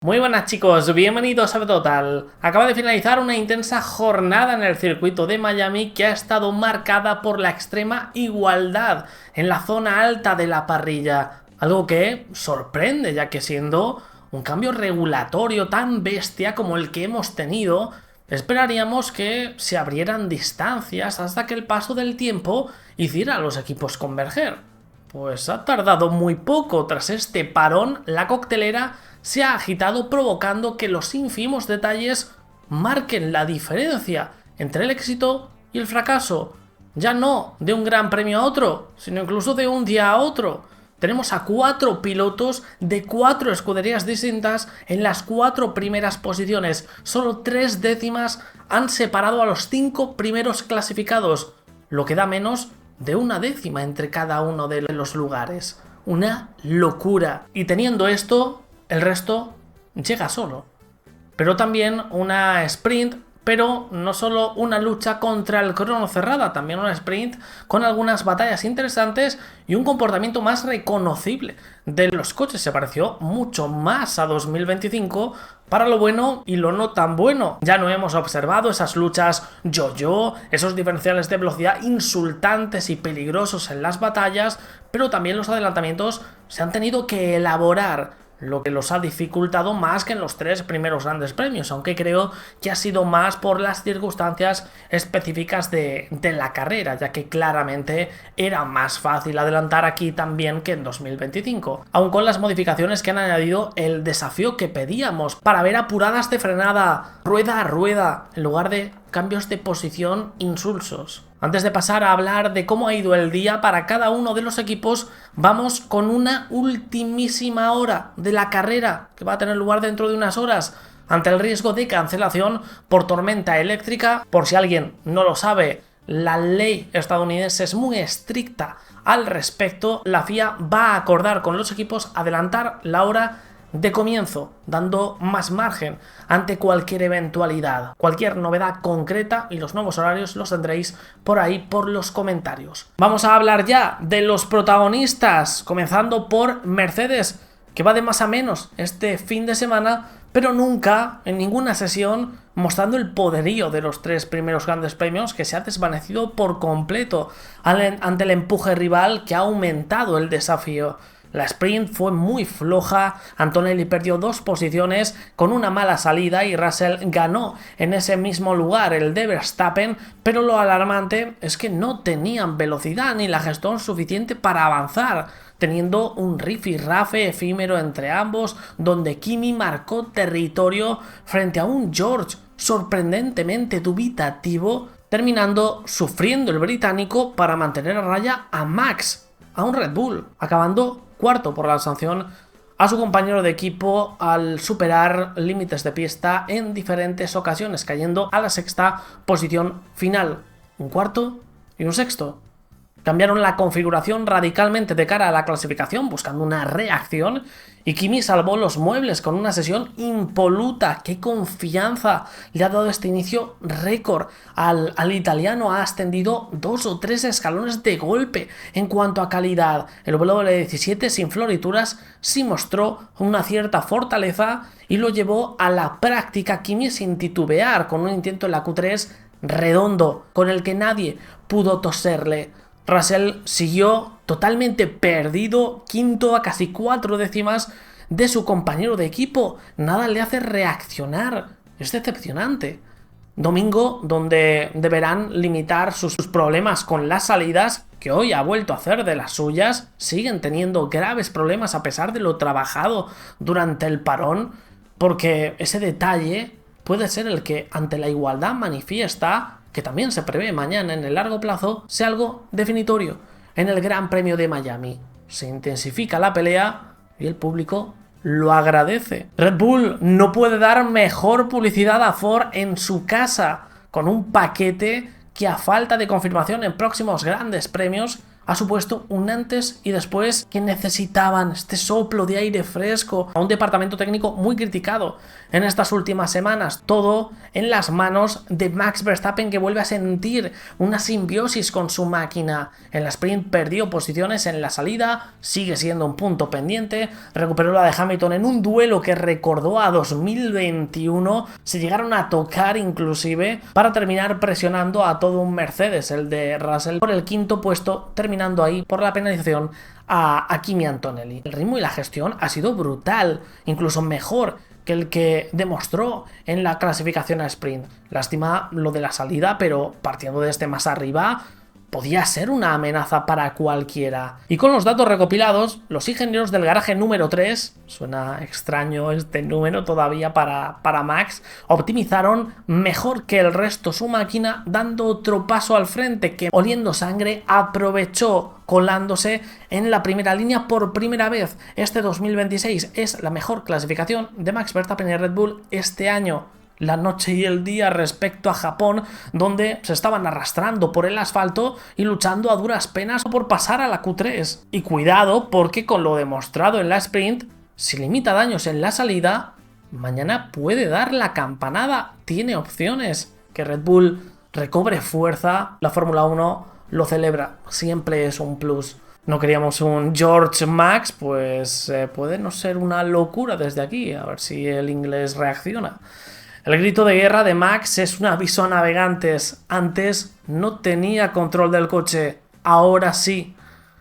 Muy buenas chicos, bienvenidos a Total. Acaba de finalizar una intensa jornada en el circuito de Miami que ha estado marcada por la extrema igualdad en la zona alta de la parrilla. Algo que sorprende, ya que siendo un cambio regulatorio tan bestia como el que hemos tenido, esperaríamos que se abrieran distancias hasta que el paso del tiempo hiciera a los equipos converger. Pues ha tardado muy poco. Tras este parón, la coctelera se ha agitado, provocando que los ínfimos detalles marquen la diferencia entre el éxito y el fracaso. Ya no de un gran premio a otro, sino incluso de un día a otro. Tenemos a 4 pilotos de 4 escuderías distintas en las 4 primeras posiciones. Solo 3 décimas han separado a los 5 primeros clasificados, lo que da menos de una décima entre cada uno de los lugares. Una locura. Y teniendo esto, el resto llega solo. Pero también una sprint, pero no solo una lucha contra el crono cerrada, también una sprint con algunas batallas interesantes y un comportamiento más reconocible de los coches. Se pareció mucho más a 2025 para lo bueno y lo no tan bueno. Ya no hemos observado esas luchas yo-yo, esos diferenciales de velocidad insultantes y peligrosos en las batallas, pero también los adelantamientos se han tenido que elaborar, lo que los ha dificultado más que en los 3 primeros grandes premios, aunque creo que ha sido más por las circunstancias específicas de la carrera, ya que claramente era más fácil adelantar aquí también que en 2025, aun con las modificaciones que han añadido el desafío que pedíamos para ver apuradas de frenada rueda a rueda en lugar de cambios de posición insulsos. Antes de pasar a hablar de cómo ha ido el día para cada uno de los equipos, vamos con una ultimísima hora de la carrera que va a tener lugar dentro de unas horas, ante el riesgo de cancelación por tormenta eléctrica. Por si alguien no lo sabe, la ley estadounidense es muy estricta al respecto. La FIA va a acordar con los equipos adelantar la hora de comienzo, dando más margen ante cualquier eventualidad. Cualquier novedad concreta y los nuevos horarios los tendréis por ahí por los comentarios. Vamos a hablar ya de los protagonistas, comenzando por Mercedes, que va de más a menos este fin de semana, pero nunca en ninguna sesión mostrando el poderío de los 3 primeros grandes premios, que se ha desvanecido por completo ante el empuje rival que ha aumentado el desafío. La sprint fue muy floja, Antonelli perdió 2 posiciones con una mala salida y Russell ganó en ese mismo lugar el de Verstappen, pero lo alarmante es que no tenían velocidad ni la gestión suficiente para avanzar, teniendo un rifirrafe efímero entre ambos, donde Kimi marcó territorio frente a un George sorprendentemente dubitativo, terminando sufriendo el británico para mantener a raya a Max, a un Red Bull, acabando cuarto por la sanción a su compañero de equipo al superar límites de pista en diferentes ocasiones, cayendo a la 6ª posición final. Un cuarto y un sexto. Cambiaron la configuración radicalmente de cara a la clasificación, buscando una reacción, y Kimi salvó los muebles con una sesión impoluta. ¡Qué confianza le ha dado este inicio récord! Al italiano ha ascendido 2 o 3 escalones de golpe en cuanto a calidad. El W17 sin florituras sí mostró una cierta fortaleza y lo llevó a la práctica Kimi sin titubear, con un intento en la Q3 redondo, con el que nadie pudo toserle. Russell siguió totalmente perdido, quinto a casi 4 décimas de su compañero de equipo. Nada le hace reaccionar. Es decepcionante. Domingo, donde deberán limitar sus problemas con las salidas, que hoy ha vuelto a hacer de las suyas. Siguen teniendo graves problemas a pesar de lo trabajado durante el parón, porque ese detalle puede ser el que ante la igualdad manifiesta, que también se prevé mañana en el largo plazo, sea algo definitorio en el Gran Premio de Miami. Se intensifica la pelea y el público lo agradece. Red Bull no puede dar mejor publicidad a Ford en su casa, con un paquete que, a falta de confirmación en próximos grandes premios, ha supuesto un antes y después que necesitaban este soplo de aire fresco a un departamento técnico muy criticado en estas últimas semanas. Todo en las manos de Max Verstappen, que vuelve a sentir una simbiosis con su máquina. En la sprint perdió posiciones en la salida, sigue siendo un punto pendiente, recuperó la de Hamilton en un duelo que recordó a 2021, se llegaron a tocar inclusive para terminar presionando a todo un Mercedes, el de Russell, por el quinto puesto, terminando ahí por la penalización a Kimi Antonelli. El ritmo y la gestión ha sido brutal, incluso mejor que el que demostró en la clasificación a sprint. Lástima lo de la salida, pero partiendo desde más arriba podía ser una amenaza para cualquiera. Y con los datos recopilados, los ingenieros del garaje número 3, suena extraño este número todavía para Max, optimizaron mejor que el resto su máquina, dando otro paso al frente que, oliendo sangre, aprovechó colándose en la primera línea por primera vez. Este 2026 es la mejor clasificación de Max Verstappen y Red Bull este año. La noche y el día respecto a Japón, donde se estaban arrastrando por el asfalto y luchando a duras penas por pasar a la Q3. Y cuidado, porque con lo demostrado en la sprint, si limita daños en la salida, mañana puede dar la campanada. Tiene opciones. Que Red Bull recobre fuerza, la Fórmula 1 lo celebra. Siempre es un plus. No queríamos un George Max, pues puede no ser una locura desde aquí. A ver si el inglés reacciona. El grito de guerra de Max es un aviso a navegantes. Antes no tenía control del coche, ahora sí.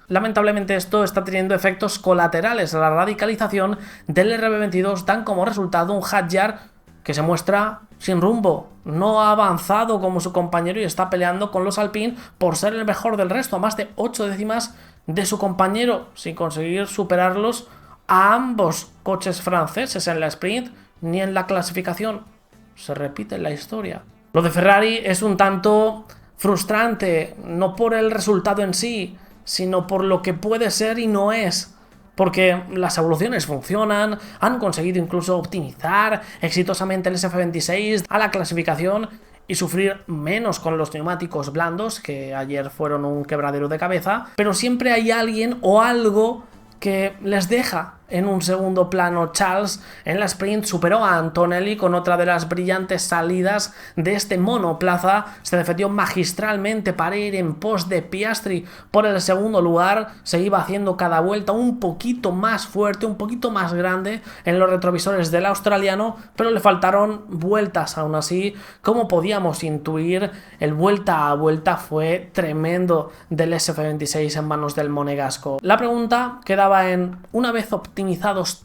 Lamentablemente esto está teniendo efectos colaterales. La radicalización del RB22 dan como resultado un Hadjar que se muestra sin rumbo. No ha avanzado como su compañero y está peleando con los Alpine por ser el mejor del resto, a más de 8 décimas de su compañero, sin conseguir superarlos a ambos coches franceses en la sprint ni en la clasificación. Se repite la historia. Lo de Ferrari es un tanto frustrante, no por el resultado en sí, sino por lo que puede ser y no es. Porque las evoluciones funcionan, han conseguido incluso optimizar exitosamente el SF26 a la clasificación y sufrir menos con los neumáticos blandos, que ayer fueron un quebradero de cabeza, pero siempre hay alguien o algo que les deja en un segundo plano. Charles en la sprint superó a Antonelli con otra de las brillantes salidas de este monoplaza, se defendió magistralmente para ir en pos de Piastri por el segundo lugar, se iba haciendo cada vuelta un poquito más fuerte, un poquito más grande en los retrovisores del australiano, pero le faltaron vueltas. Aún así, como podíamos intuir, el vuelta a vuelta fue tremendo del SF26 en manos del monegasco. La pregunta quedaba en, una vez optimizados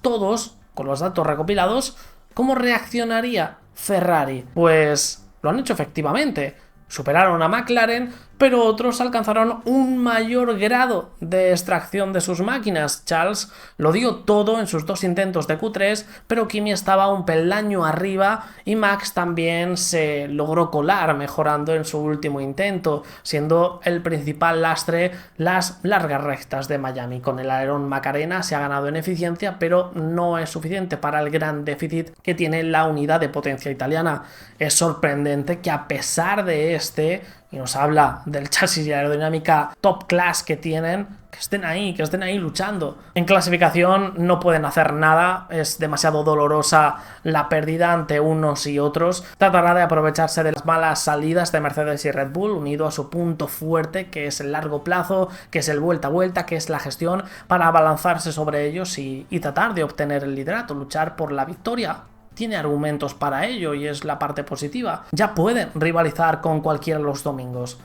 todos, con los datos recopilados, ¿cómo reaccionaría Ferrari? Pues lo han hecho efectivamente. Superaron a McLaren, pero otros alcanzaron un mayor grado de extracción de sus máquinas. Charles lo dio todo en sus dos intentos de Q3, pero Kimi estaba un peldaño arriba y Max también se logró colar, mejorando en su último intento, siendo el principal lastre las largas rectas de Miami. Con el alerón Macarena se ha ganado en eficiencia, pero no es suficiente para el gran déficit que tiene la unidad de potencia italiana. Es sorprendente que a pesar de y nos habla del chasis y aerodinámica top class que tienen, que estén ahí luchando. En clasificación no pueden hacer nada, es demasiado dolorosa la pérdida ante unos y otros. Tratará de aprovecharse de las malas salidas de Mercedes y Red Bull, unido a su punto fuerte, que es el largo plazo, que es el vuelta a vuelta, que es la gestión, para abalanzarse sobre ellos y tratar de obtener el liderato, luchar por la victoria. Tiene argumentos para ello y es la parte positiva. Ya pueden rivalizar con cualquiera los domingos.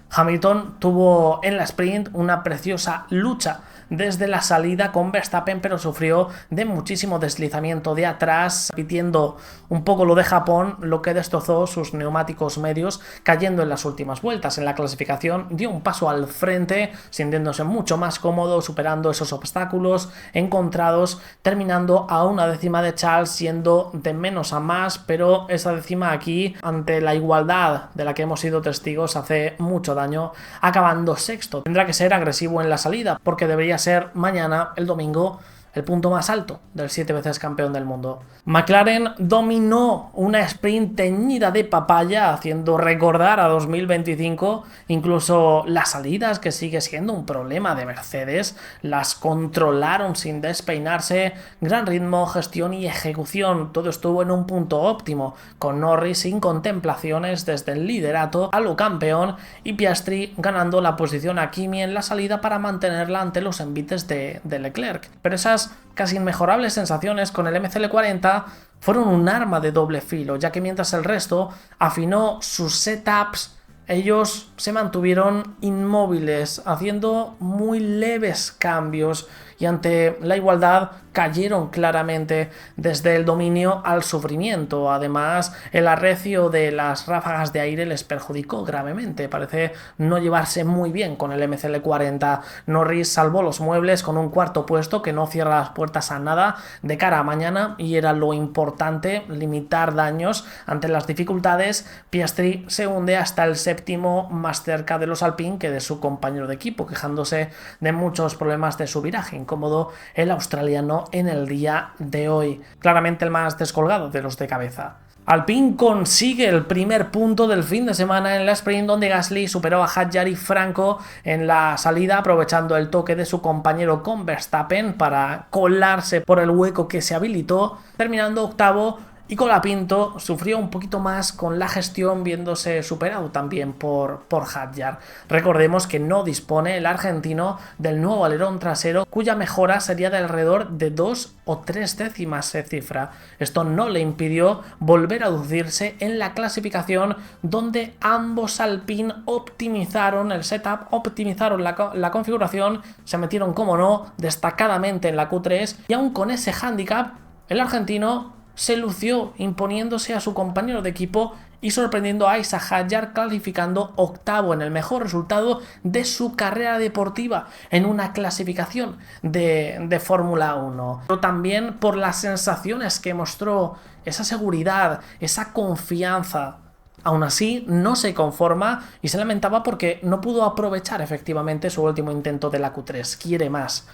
Hamilton tuvo en la sprint una preciosa lucha desde la salida con Verstappen, pero sufrió de muchísimo deslizamiento de atrás, repitiendo un poco lo de Japón, lo que destrozó sus neumáticos medios, cayendo en las últimas vueltas. En la clasificación dio un paso al frente, sintiéndose mucho más cómodo, superando esos obstáculos encontrados, terminando a una décima de Charles, siendo de menos a más, pero esa décima aquí, ante la igualdad de la que hemos sido testigos, hace mucho daño, acabando sexto. Tendrá que ser agresivo en la salida, porque debería ser mañana, el domingo, el punto más alto del 7 veces campeón del mundo. McLaren dominó una sprint teñida de papaya, haciendo recordar a 2025, incluso las salidas, que sigue siendo un problema de Mercedes, las controlaron sin despeinarse, gran ritmo, gestión y ejecución, todo estuvo en un punto óptimo, con Norris sin contemplaciones desde el liderato a lo campeón y Piastri ganando la posición a Kimi en la salida para mantenerla ante los envites de Leclerc. Pero esas casi inmejorables sensaciones con el MCL40 fueron un arma de doble filo, ya que mientras el resto afinó sus setups, ellos se mantuvieron inmóviles, haciendo muy leves cambios y ante la igualdad cayeron claramente desde el dominio al sufrimiento. Además, el arrecio de las ráfagas de aire les perjudicó gravemente. Parece no llevarse muy bien con el MCL40. Norris salvó los muebles con un cuarto puesto que no cierra las puertas a nada de cara a mañana, y era lo importante, limitar daños ante las dificultades. Piastri se hunde hasta el séptimo, más cerca de los Alpine que de su compañero de equipo, quejándose de muchos problemas de su viraje. Incómodo el australiano en el día de hoy, claramente el más descolgado de los de cabeza. Alpine consigue el primer punto del fin de semana en la sprint, donde Gasly superó a Hadjar y Franco en la salida, aprovechando el toque de su compañero con Verstappen para colarse por el hueco que se habilitó, terminando octavo. Y Colapinto sufrió un poquito más con la gestión, viéndose superado también por Hadjar. Recordemos que no dispone el argentino del nuevo alerón trasero, cuya mejora sería de alrededor de 2 o 3 décimas se cifra. Esto no le impidió volver a lucirse en la clasificación, donde ambos Alpine optimizaron el setup, optimizaron la configuración, se metieron, como no, destacadamente en la Q3, y aún con ese hándicap, el argentino se lució imponiéndose a su compañero de equipo y sorprendiendo a Isaac Hadjar, clasificando octavo en el mejor resultado de su carrera deportiva en una clasificación de Fórmula 1. Pero también por las sensaciones que mostró, esa seguridad, esa confianza. Aún así, no se conforma y se lamentaba porque no pudo aprovechar efectivamente su último intento de la Q3. Quiere más.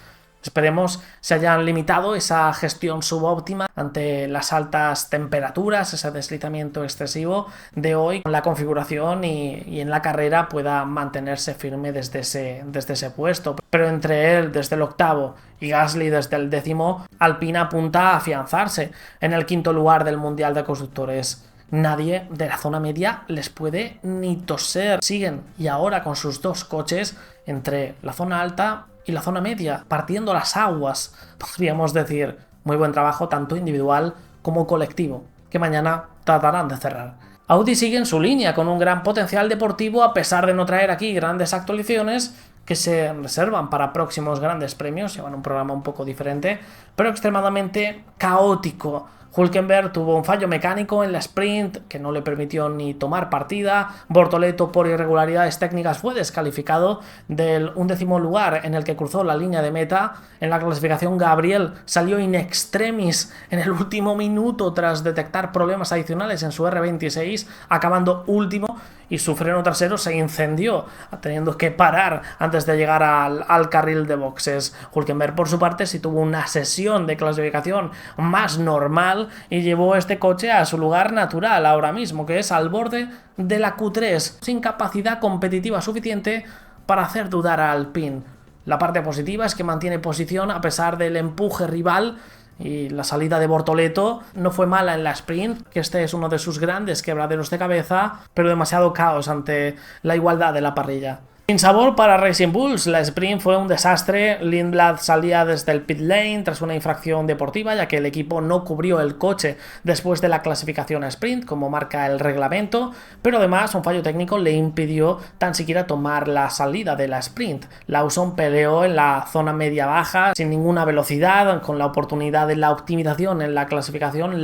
Esperemos se hayan limitado esa gestión subóptima ante las altas temperaturas, ese deslizamiento excesivo de hoy, con la configuración y en la carrera pueda mantenerse firme desde ese puesto. Pero entre él desde el octavo y Gasly desde el 10º, Alpine apunta a afianzarse en el 5º lugar del Mundial de Constructores. Nadie de la zona media les puede ni toser. Siguen, y ahora con sus dos coches, entre la zona alta y la zona media, partiendo las aguas, podríamos decir. Muy buen trabajo tanto individual como colectivo, que mañana tratarán de cerrar. Audi sigue en su línea con un gran potencial deportivo, a pesar de no traer aquí grandes actualizaciones que se reservan para próximos grandes premios. Llevan un programa un poco diferente, pero extremadamente caótico. Hülkenberg tuvo un fallo mecánico en la sprint que no le permitió ni tomar partida. Bortoleto, por irregularidades técnicas, fue descalificado del 11º lugar en el que cruzó la línea de meta. En la clasificación, Gabriel salió in extremis en el último minuto tras detectar problemas adicionales en su R26, acabando último, y su freno trasero se incendió, teniendo que parar antes de llegar al carril de boxes. Hülkenberg, por su parte, sí tuvo una sesión de clasificación más normal y llevó este coche a su lugar natural ahora mismo, que es al borde de la Q3, sin capacidad competitiva suficiente para hacer dudar a Alpine. La parte positiva es que mantiene posición a pesar del empuje rival, y la salida de Bortoleto no fue mala en la sprint, que este es uno de sus grandes quebraderos de cabeza, pero demasiado caos ante la igualdad de la parrilla. Sin sabor para Racing Bulls, la sprint fue un desastre. Lindblad salía desde el pit lane tras una infracción deportiva, ya que el equipo no cubrió el coche después de la clasificación a sprint, como marca el reglamento, pero además un fallo técnico le impidió tan siquiera tomar la salida de la sprint. Lawson peleó en la zona media-baja sin ninguna velocidad, con la oportunidad de la optimización en la clasificación.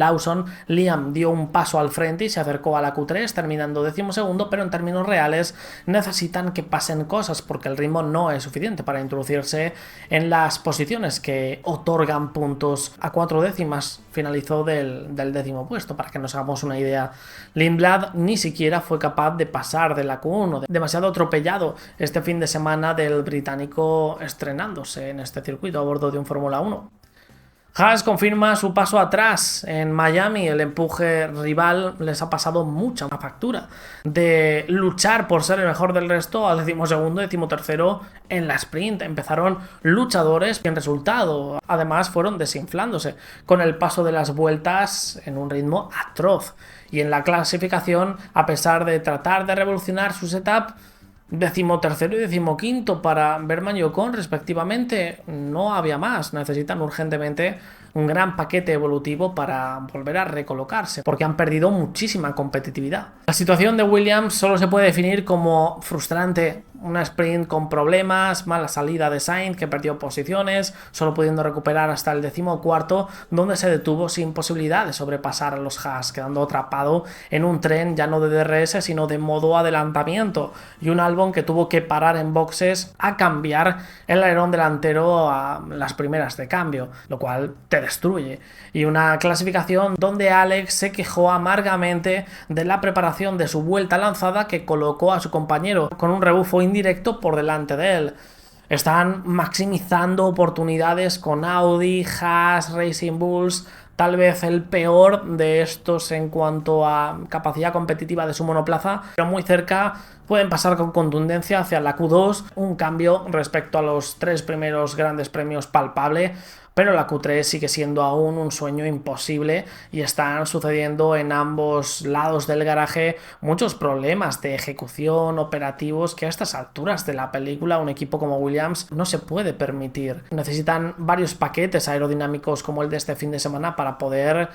Liam dio un paso al frente y se acercó a la Q3, terminando 12º, pero en términos reales necesitan que pasen cosas porque el ritmo no es suficiente para introducirse en las posiciones que otorgan puntos. A 4 décimas finalizó del 10º puesto, para que nos hagamos una idea. Lindblad ni siquiera fue capaz de pasar de la Q1, demasiado atropellado este fin de semana del británico estrenándose en este circuito a bordo de un Fórmula 1. Haas confirma su paso atrás en Miami. El empuje rival les ha pasado mucha factura. De luchar por ser el mejor del resto a 12º, 13º en la sprint. Empezaron luchadores y en resultado, además, fueron desinflándose con el paso de las vueltas en un ritmo atroz. Y en la clasificación, a pesar de tratar de revolucionar su setup, 13º y 15º para Berman y Ocon respectivamente, no había más. Necesitan urgentemente un gran paquete evolutivo para volver a recolocarse, porque han perdido muchísima competitividad. La situación de Williams solo se puede definir como frustrante. Una sprint con problemas, mala salida de Sainz, que perdió posiciones, solo pudiendo recuperar hasta el 14º, donde se detuvo sin posibilidad de sobrepasar a los Haas, quedando atrapado en un tren ya no de DRS, sino de modo adelantamiento, y un Albon que tuvo que parar en boxes a cambiar el alerón delantero a las primeras de cambio, lo cual te destruye. Y una clasificación donde Alex se quejó amargamente de la preparación de su vuelta lanzada, que colocó a su compañero con un rebufo indirecto por delante de él. Están maximizando oportunidades con Audi, Haas, Racing Bulls. Tal vez el peor de estos en cuanto a capacidad competitiva de su monoplaza, pero muy cerca pueden pasar con contundencia hacia la Q2, un cambio respecto a los 3 primeros grandes premios palpable, pero la Q3 sigue siendo aún un sueño imposible y están sucediendo en ambos lados del garaje muchos problemas de ejecución, operativos, que a estas alturas de la película un equipo como Williams no se puede permitir. Necesitan varios paquetes aerodinámicos como el de este fin de semana para poder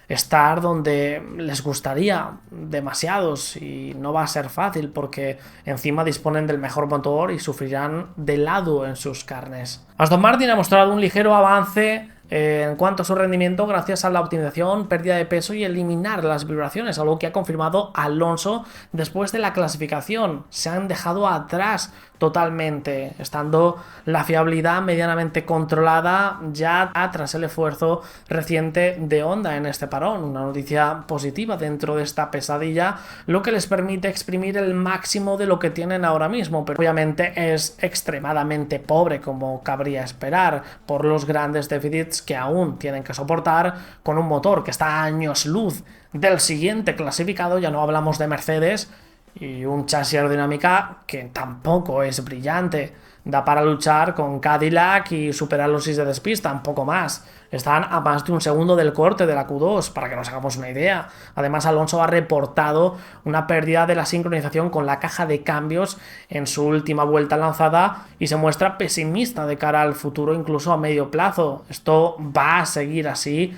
estar donde les gustaría, demasiados, y no va a ser fácil porque encima disponen del mejor motor y sufrirán de helado en sus carnes. Aston Martin ha mostrado un ligero avance en cuanto a su rendimiento gracias a la optimización, pérdida de peso y eliminar las vibraciones, algo que ha confirmado Alonso después de la clasificación. Se han dejado atrás totalmente, estando la fiabilidad medianamente controlada ya tras el esfuerzo reciente de Honda en este parón. Una noticia positiva dentro de esta pesadilla, lo que les permite exprimir el máximo de lo que tienen ahora mismo, pero obviamente es extremadamente pobre, como cabría esperar, por los grandes déficits que aún tienen que soportar con un motor que está a años luz del siguiente clasificado. Ya no hablamos de Mercedes, y un chasis aerodinámica que tampoco es brillante. Da para luchar con Cadillac y superar los 6 de despista, un poco más. Están a más de un segundo del corte de la Q2, para que nos hagamos una idea. Además, Alonso ha reportado una pérdida de la sincronización con la caja de cambios en su última vuelta lanzada y se muestra pesimista de cara al futuro, incluso a medio plazo. Esto va a seguir así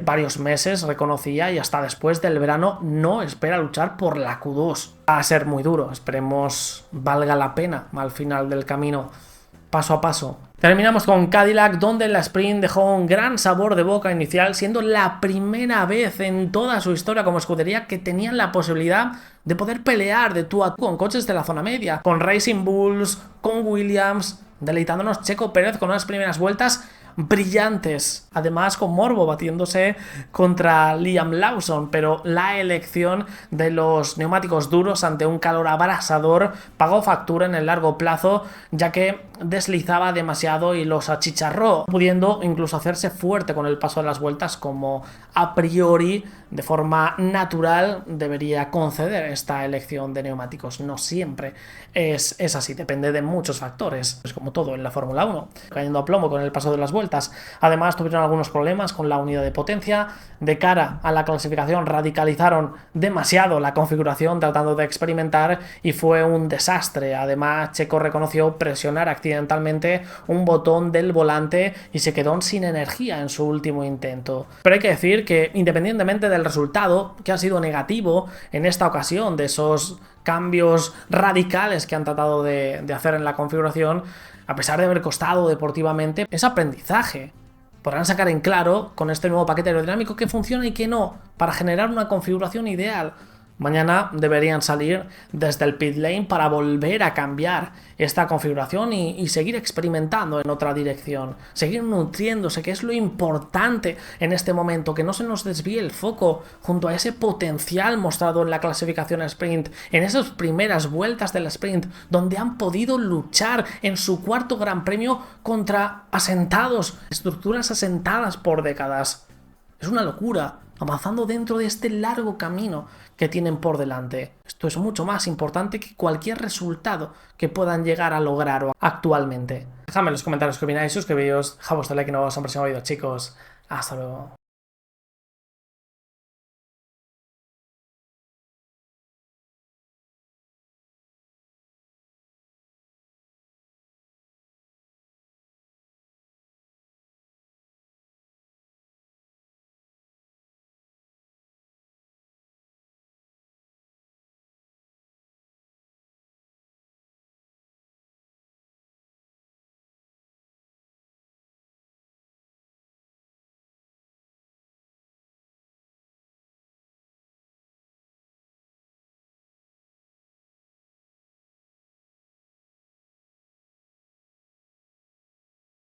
varios meses, reconocía, y hasta después del verano no espera luchar por la Q2. Va a ser muy duro, esperemos valga la pena al final del camino, paso a paso. Terminamos con Cadillac, donde la sprint dejó un gran sabor de boca inicial, siendo la primera vez en toda su historia como escudería que tenían la posibilidad de poder pelear de tú a tú con coches de la zona media, con Racing Bulls, con Williams, deleitándonos Checo Pérez con unas primeras vueltas brillantes, además con morbo batiéndose contra Liam Lawson, pero la elección de los neumáticos duros ante un calor abrasador pagó factura en el largo plazo, ya que deslizaba demasiado y los achicharró, pudiendo incluso hacerse fuerte con el paso de las vueltas, como a priori de forma natural debería conceder esta elección de neumáticos. No siempre es así, depende de muchos factores, es como todo en la Fórmula 1, cayendo a plomo con el paso de las vueltas. Además, tuvieron algunos problemas con la unidad de potencia. De cara a la clasificación, radicalizaron demasiado la configuración tratando de experimentar y fue un desastre. Además, Checo reconoció presionar accidentalmente un botón del volante y se quedó sin energía en su último intento. Pero hay que decir que, independientemente del resultado, que ha sido negativo en esta ocasión, de esos cambios radicales que han tratado de hacer en la configuración, a pesar de haber costado deportivamente, es aprendizaje. Podrán sacar en claro con este nuevo paquete aerodinámico que funciona y que no, para generar una configuración ideal. Mañana deberían salir desde el pit lane para volver a cambiar esta configuración y seguir experimentando en otra dirección, seguir nutriéndose, que es lo importante en este momento, que no se nos desvíe el foco junto a ese potencial mostrado en la clasificación sprint, en esas primeras vueltas del sprint, donde han podido luchar en su cuarto gran premio contra asentados, estructuras asentadas por décadas. Es una locura, avanzando dentro de este largo camino que tienen por delante. Esto es mucho más importante que cualquier resultado que puedan llegar a lograr actualmente. Dejadme en los comentarios qué opináis, suscribíos, dejad vuestro like y nos vemos en el próximo vídeo, chicos. Hasta luego.